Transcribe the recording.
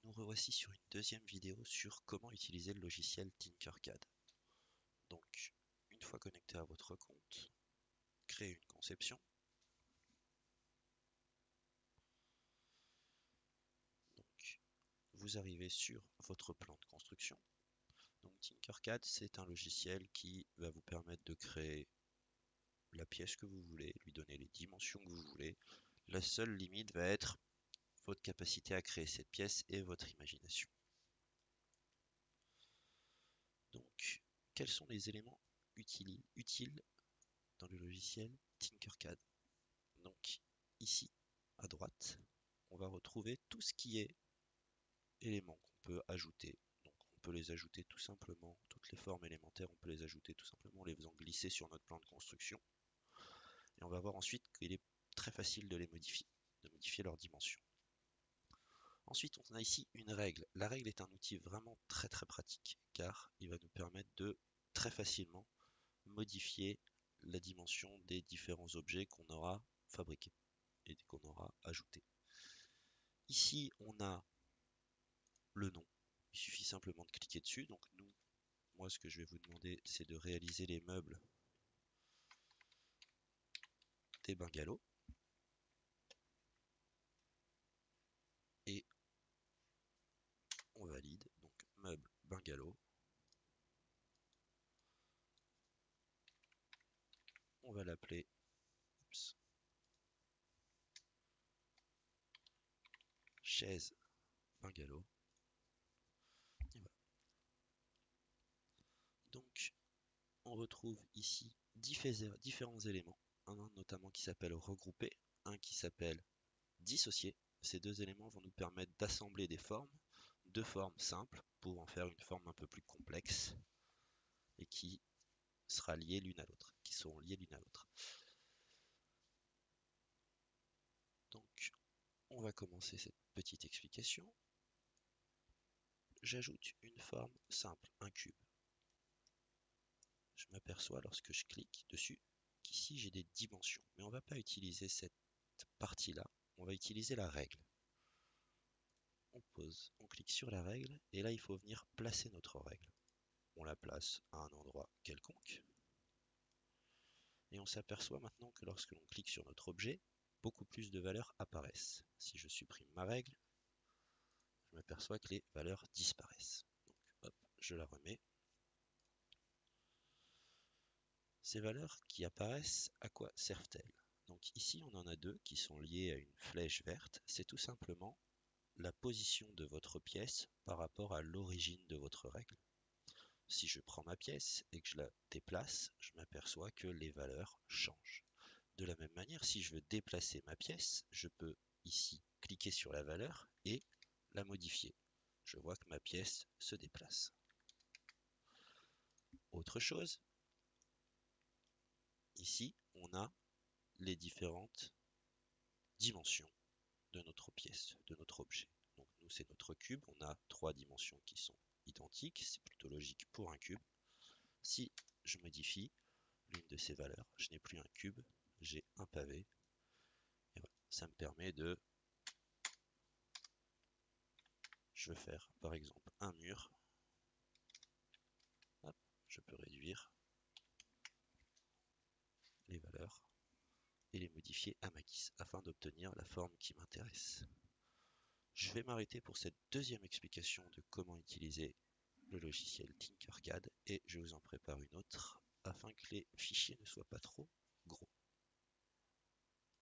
nous revoici sur une deuxième vidéo sur comment utiliser le logiciel Tinkercad. Donc, une fois connecté à votre compte, créez une conception. Donc, vous arrivez sur votre plan de construction. Donc, Tinkercad, c'est un logiciel qui va vous permettre de créer la pièce que vous voulez, lui donner les dimensions que vous voulez. La seule limite va être votre capacité à créer cette pièce et votre imagination. Donc, quels sont les éléments utiles dans le logiciel Tinkercad? Donc, ici, à droite, on va retrouver tout ce qui est éléments qu'on peut ajouter. Donc, on peut les ajouter tout simplement, toutes les formes élémentaires, on peut les ajouter tout simplement en les faisant glisser sur notre plan de construction. Et on va voir ensuite qu'il est très facile de les modifier, de modifier leurs dimensions. Ensuite, on a ici une règle. La règle est un outil vraiment très pratique car il va nous permettre de très facilement modifier la dimension des différents objets qu'on aura fabriqués et qu'on aura ajoutés. Ici, on a le nom. Il suffit simplement de cliquer dessus. Donc moi, ce que je vais vous demander, c'est de réaliser les meubles des bungalows. Et on valide. Donc, meuble bungalow. On va l'appeler chaise bungalow. Et voilà. Donc, on retrouve ici différents éléments. Un notamment qui s'appelle regrouper, un qui s'appelle dissocier. Ces deux éléments vont nous permettre d'assembler des formes, deux formes simples pour en faire une forme un peu plus complexe et qui sera liée l'une à l'autre, qui seront liées l'une à l'autre. Donc, on va commencer cette petite explication. J'ajoute une forme simple, un cube. Je m'aperçois lorsque je clique dessus qu'ici j'ai des dimensions, mais on ne va pas utiliser cette partie-là, on va utiliser la règle. On pose, on clique sur la règle, et là il faut venir placer notre règle. On la place à un endroit quelconque, et on s'aperçoit maintenant que lorsque l'on clique sur notre objet, beaucoup plus de valeurs apparaissent. Si je supprime ma règle, je m'aperçois que les valeurs disparaissent. Donc hop, je la remets. Ces valeurs qui apparaissent, à quoi servent-elles? Donc ici, on en a deux qui sont liées à une flèche verte. C'est tout simplement la position de votre pièce par rapport à l'origine de votre règle. Si je prends ma pièce et que je la déplace, je m'aperçois que les valeurs changent. De la même manière, si je veux déplacer ma pièce, je peux ici cliquer sur la valeur et la modifier. Je vois que ma pièce se déplace. Autre chose, ici, on a les différentes dimensions de notre pièce, de notre objet. Donc nous, c'est notre cube. On a trois dimensions qui sont identiques. C'est plutôt logique pour un cube. Si je modifie l'une de ces valeurs, je n'ai plus un cube, j'ai un pavé. Et voilà, ça me permet de... Je veux faire, par exemple, un mur. Hop, je peux réduire les valeurs et les modifier à ma guise afin d'obtenir la forme qui m'intéresse. Je vais m'arrêter pour cette deuxième explication de comment utiliser le logiciel Tinkercad et je vous en prépare une autre afin que les fichiers ne soient pas trop gros.